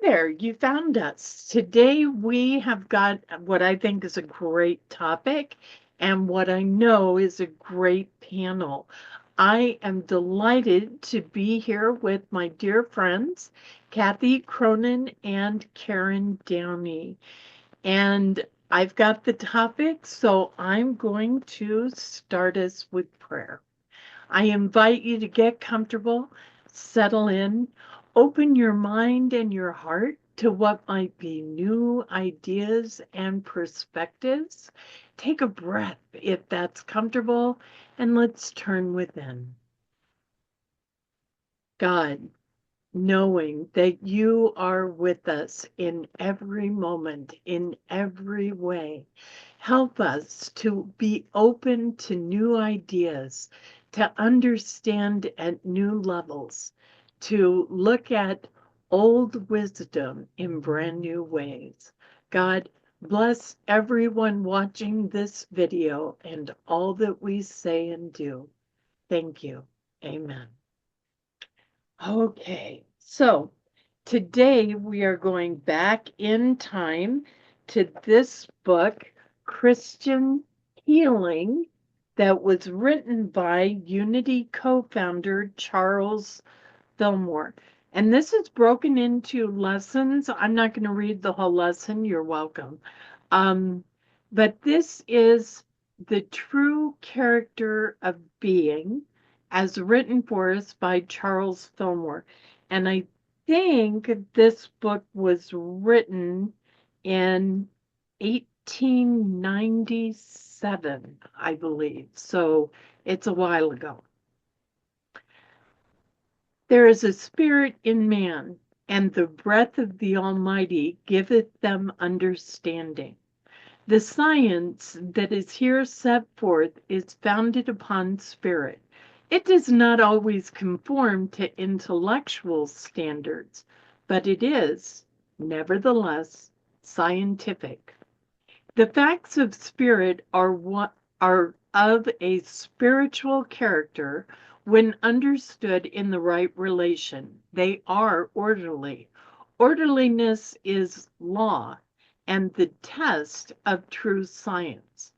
there, you found us. Today we have got what I think is a great topic and what I know is a great panel. I am delighted to be here with my dear friends, Kathy Cronin and Karen Downy. And I've got the topic, so I'm going to start us with prayer. I invite you to get comfortable, settle in, open your mind and your heart to what might be new ideas and perspectives. Take a breath if that's comfortable, and let's turn within. God, knowing that you are with us in every moment, in every way. Help us to be open to new ideas, to understand at new levels, to look at old wisdom in brand new ways. God, bless everyone watching this video and all that we say and do. Thank you. Amen. Okay, so today we are going back in time to this book, Christian Healing, that was written by Unity co-founder Charles Fillmore. And this is broken into lessons. I'm not going to read the whole lesson. You're welcome. But this is the true character of being as written for us by Charles Fillmore. And I think this book was written in 1897, I believe. So it's a while ago. There is a spirit in man, and the breath of the Almighty giveth them understanding. The science that is here set forth is founded upon spirit. It does not always conform to intellectual standards, but it is, nevertheless, scientific. The facts of spirit are of a spiritual character when understood in the right relation. They are orderly. Orderliness is law and the test of true science.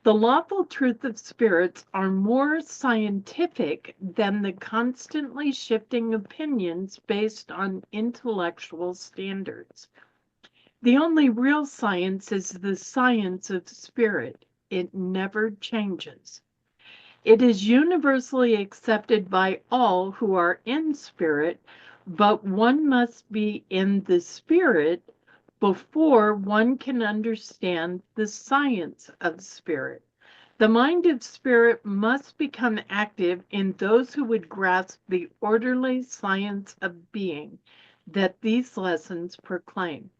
The lawful truth of spirits are more scientific than the constantly shifting opinions based on intellectual standards. The only real science is the science of spirit. It never changes. It is universally accepted by all who are in spirit, but one must be in the spirit before one can understand the science of spirit. The mind of spirit must become active in those who would grasp the orderly science of being that these lessons proclaim.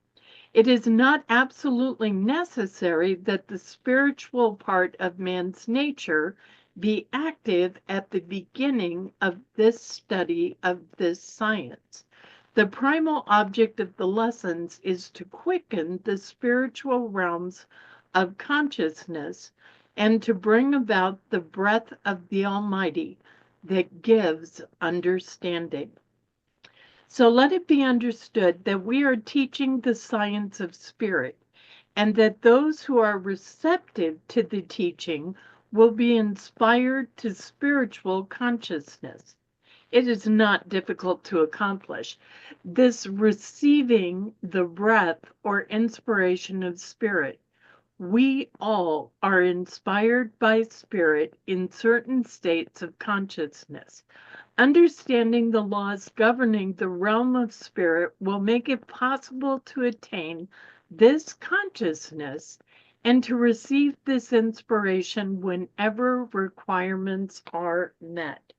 It is not absolutely necessary that the spiritual part of man's nature be active at the beginning of this study of this science. The primal object of the lessons is to quicken the spiritual realms of consciousness and to bring about the breath of the Almighty that gives understanding. So let it be understood that we are teaching the science of spirit, and that those who are receptive to the teaching will be inspired to spiritual consciousness. It is not difficult to accomplish. This receiving the breath or inspiration of spirit. We all are inspired by spirit in certain states of consciousness. Understanding the laws governing the realm of spirit will make it possible to attain this consciousness and to receive this inspiration whenever requirements are met.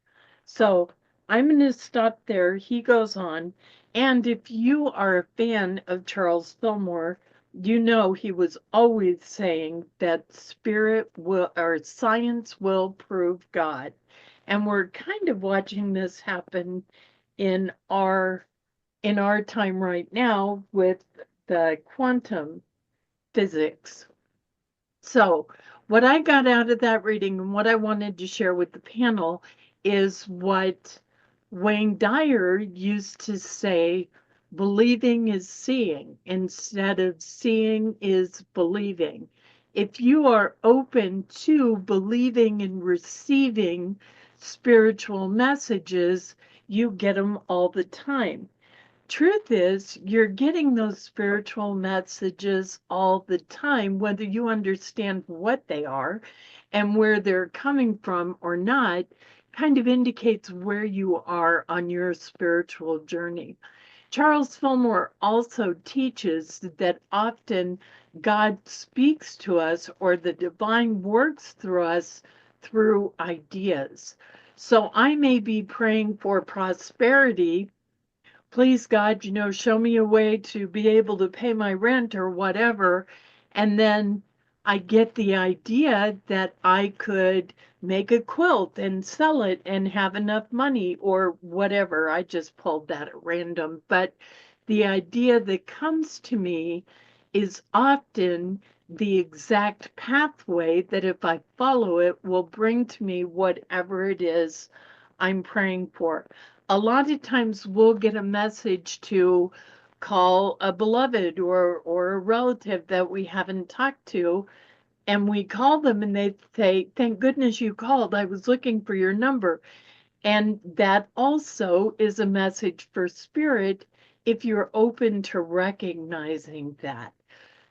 So I'm going to stop there. He goes on. And if you are a fan of Charles Fillmore, you know he was always saying that spirit will, or science will prove God. And we're kind of watching this happen in our time right now with the quantum physics. So what I got out of that reading and what I wanted to share with the panel is what Wayne Dyer used to say Believing is seeing instead of seeing is believing. If you are open to believing and receiving spiritual messages, you get them all the time. Truth is, you're getting those spiritual messages all the time, whether you understand what they are and where they're coming from or not, kind of indicates where you are on your spiritual journey. Charles Fillmore also teaches that often God speaks to us or the divine works through us through ideas. So I may be praying for prosperity. Please, God, show me a way to be able to pay my rent or whatever. And then I get the idea that I could make a quilt and sell it and have enough money or whatever. I just pulled that at random. But the idea that comes to me is often the exact pathway that if I follow it will bring to me whatever it is I'm praying for. A lot of times we'll get a message to call a beloved or a relative that we haven't talked to, and we call them and they say, "Thank goodness you called. I was looking for your number." And that also is a message for spirit if you're open to recognizing that.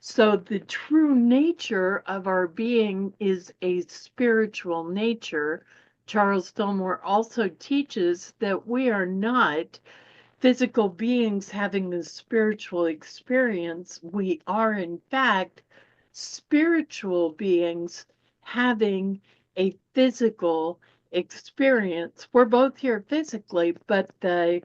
So the true nature of our being is a spiritual nature. Charles Fillmore also teaches that we are not physical beings having a spiritual experience. We are, in fact, spiritual beings having a physical experience. We're both here physically, but the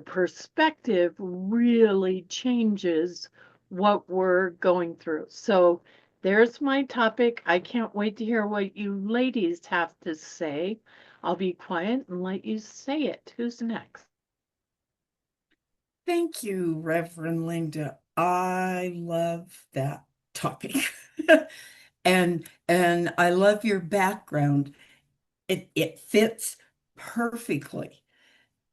perspective really changes what we're going through. So there's my topic. I can't wait to hear what you ladies have to say. I'll be quiet and let you say it. Who's next? Thank you, Reverend Linda. I love that topic. And I love your background. It fits perfectly.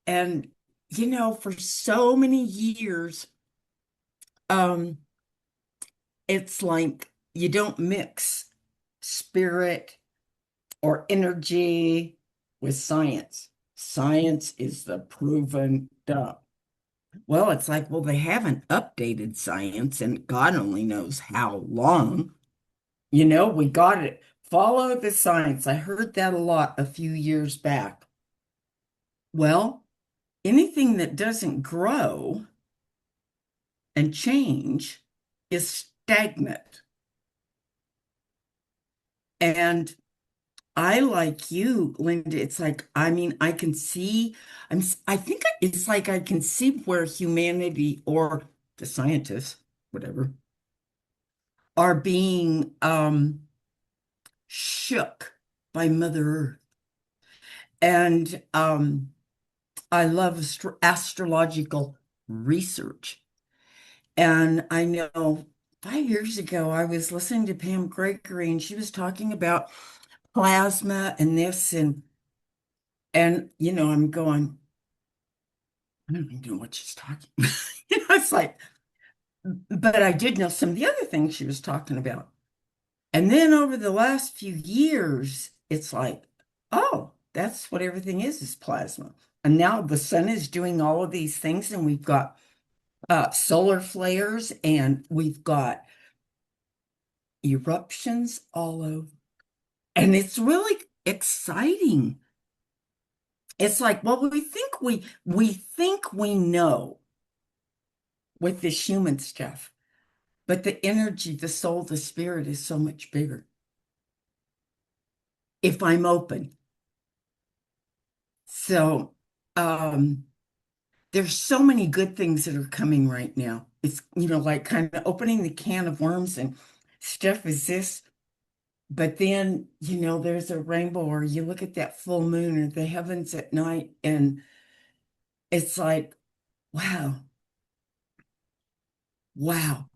And for so many years, um, it's like you don't mix spirit or energy with science. Science is the proven duh. Well, it's like, well, they haven't updated science, and God only knows how long. We got it. Follow the science. I heard that a lot a few years back. Well, anything that doesn't grow and change is stagnant. And I, like you, Linda, it's like, I mean, I can see, I think it's like I can see where humanity or the scientists, whatever, are being shook by Mother Earth. And I love astrological research. And I know 5 years ago, I was listening to Pam Gregory, and she was talking about plasma and this, and I'm going, I don't even know what she's talking about. It's like, but I did know some of the other things she was talking about. And then over the last few years, it's like, oh, that's what everything is plasma. And now the sun is doing all of these things, and we've got solar flares, and we've got eruptions all over. And it's really exciting. It's like, well, we think we know with this human stuff, but the energy, the soul, the spirit is so much bigger if I'm open. So, there's so many good things that are coming right now. It's, like kind of opening the can of worms and stuff is this. But then, there's a rainbow, or you look at that full moon or the heavens at night, and it's like, wow, wow,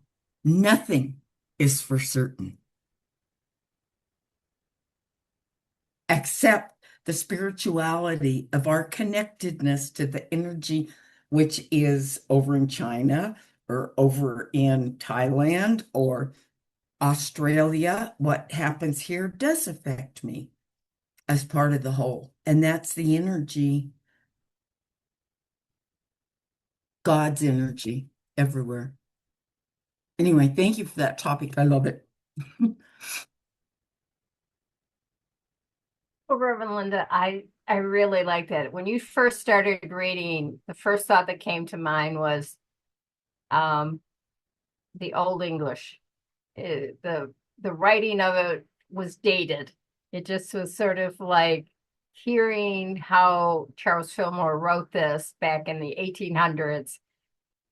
nothing is for certain except the spirituality of our connectedness to the energy which is over in China or over in Thailand or Australia, what happens here does affect me as part of the whole. And that's the energy, God's energy everywhere. Anyway, thank you for that topic. I love it. Well, Reverend Linda, I really like that. When you first started reading, the first thought that came to mind was um, the Old English. The writing of it was dated. It just was sort of like hearing how Charles Fillmore wrote this back in the 1800s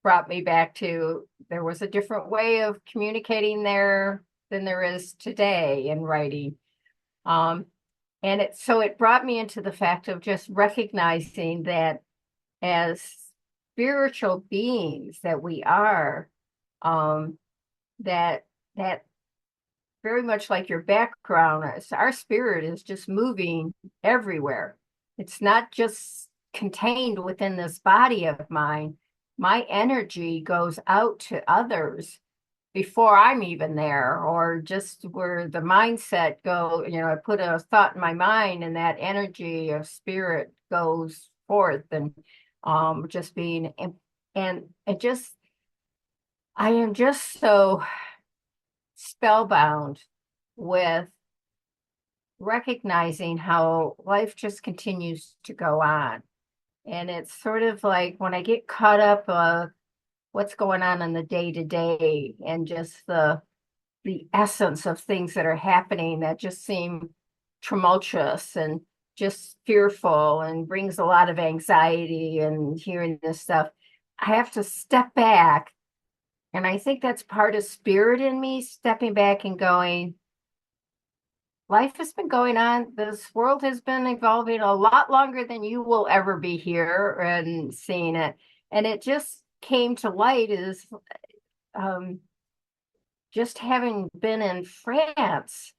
brought me back to there was a different way of communicating there than there is today in writing. Um, and it brought me into the fact of just recognizing that as spiritual beings that we are, um, that that very much like your background, our spirit is just moving everywhere. It's not just contained within this body of mine. My energy goes out to others before I'm even there, or just where the mindset go, I put a thought in my mind and that energy of spirit goes forth and just being and it just I am just so spellbound with recognizing how life just continues to go on. And it's sort of like when I get caught up what's going on in the day to day and just the essence of things that are happening that just seem tumultuous and just fearful and brings a lot of anxiety and hearing this stuff, I have to step back. And I think that's part of spirit in me, stepping back and going, life has been going on. This world has been evolving a lot longer than you will ever be here and seeing it. And it just came to light is um, just having been in France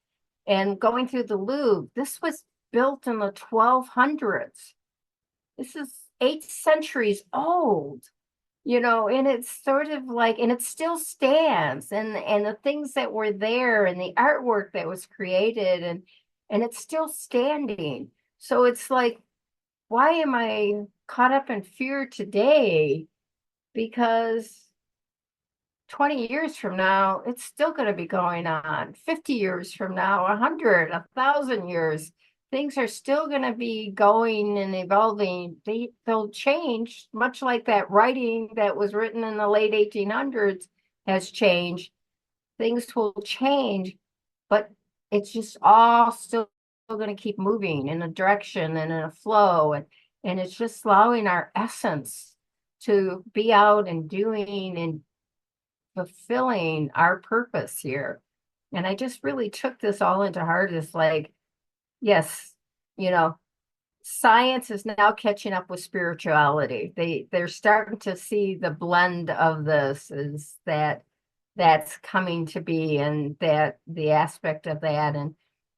and going through the Louvre. This was built in the 1200s. This is 8 centuries old. And it's sort of like, and it still stands, and the things that were there and the artwork that was created, and it's still standing. So it's like, why am I caught up in fear today? Because 20 years from now, it's still going to be going on. 50 years from now, 100, 1,000 years, things are still going to be going and evolving. They'll change, much like that writing that was written in the late 1800s has changed. Things will change, but it's just all still going to keep moving in a direction and in a flow. And it's just allowing our essence to be out and doing and fulfilling our purpose here. And I just really took this all into heart as like, yes, you know, science is now catching up with spirituality. They're starting to see the blend of this is that's coming to be and that the aspect of that. And,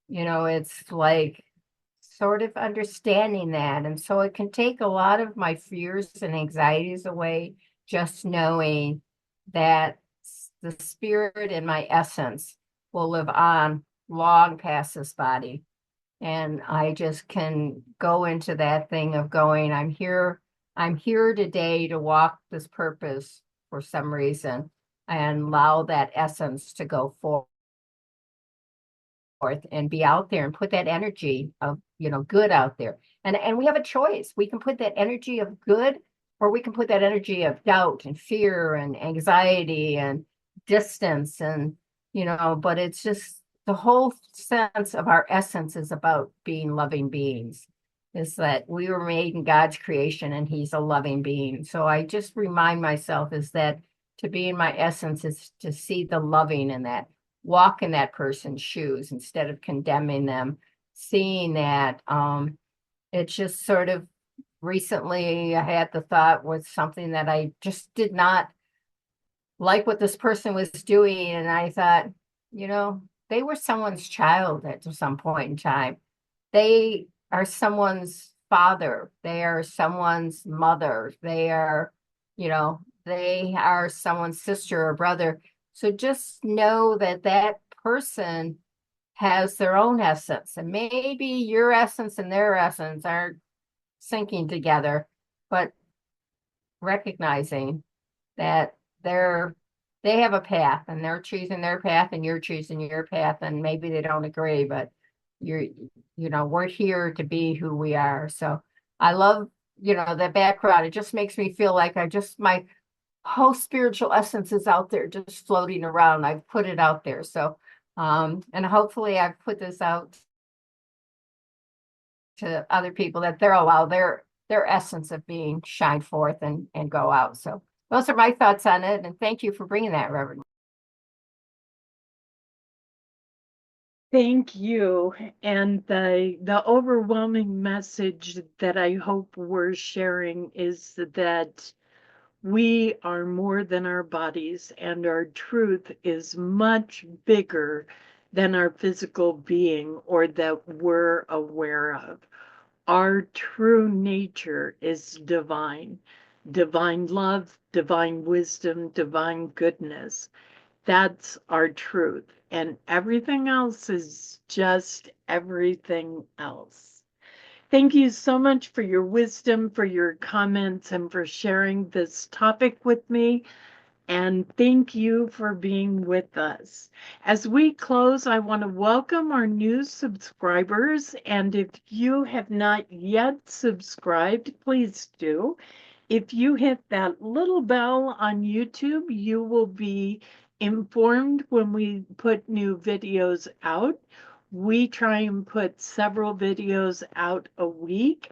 it's like sort of understanding that. And so it can take a lot of my fears and anxieties away, just knowing that the spirit and my essence will live on long past this body. And I just can go into that thing of going, I'm here today to walk this purpose for some reason and allow that essence to go forth and be out there and put that energy of, good out there. And we have a choice. We can put that energy of good, or we can put that energy of doubt and fear and anxiety and distance and, but it's just the whole sense of our essence is about being loving beings, is that we were made in God's creation and he's a loving being. So I just remind myself is that to be in my essence is to see the loving in that, walk in that person's shoes instead of condemning them, seeing that. It's just sort of recently I had the thought was something that I just did not like what this person was doing. And I thought, they were someone's child at some point in time. They are someone's father. They are someone's mother. They are they are someone's sister or brother. So just know that that person has their own essence, and maybe your essence and their essence aren't syncing together, but recognizing that they have a path and they're choosing their path and you're choosing your path, and maybe they don't agree, but we're here to be who we are. So I love, the background. It just makes me feel like my whole spiritual essence is out there just floating around. I've put it out there. So, and hopefully I've put this out to other people that they're allow their essence of being shine forth and go out. So those are my thoughts on it. And thank you for bringing that, Reverend. Thank you. And the overwhelming message that I hope we're sharing is that we are more than our bodies, and our truth is much bigger than our physical being or that we're aware of. Our true nature is divine, divine love, divine wisdom, divine goodness. That's our truth. And everything else is just everything else. Thank you so much for your wisdom, for your comments, and for sharing this topic with me. And thank you for being with us. As we close, I want to welcome our new subscribers. And if you have not yet subscribed, please do. If you hit that little bell on YouTube, you will be informed when we put new videos out. We try and put several videos out a week.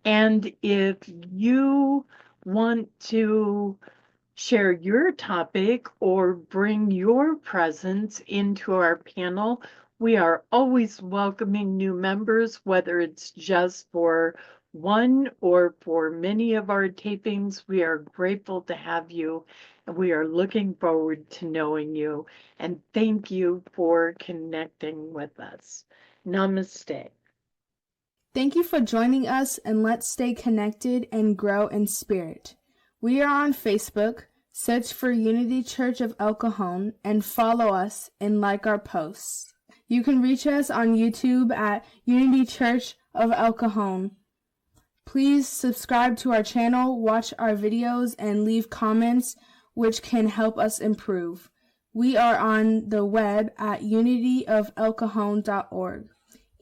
And if you want to share your topic or bring your presence into our panel, we are always welcoming new members, whether it's just for one or for many of our tapings. We are grateful to have you, and we are looking forward to knowing you. And thank you for connecting with us. Namaste. Thank you for joining us, and let's stay connected and grow in spirit. We are on Facebook. Search for Unity Church of El Cajon and follow us and like our posts. You can reach us on YouTube at Unity Church of El Cajon. Please subscribe to our channel, watch our videos, and leave comments which can help us improve. We are on the web at unityofelcajon.org.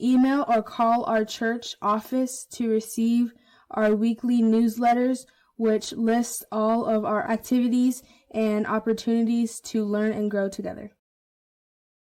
Email or call our church office to receive our weekly newsletters, which lists all of our activities and opportunities to learn and grow together.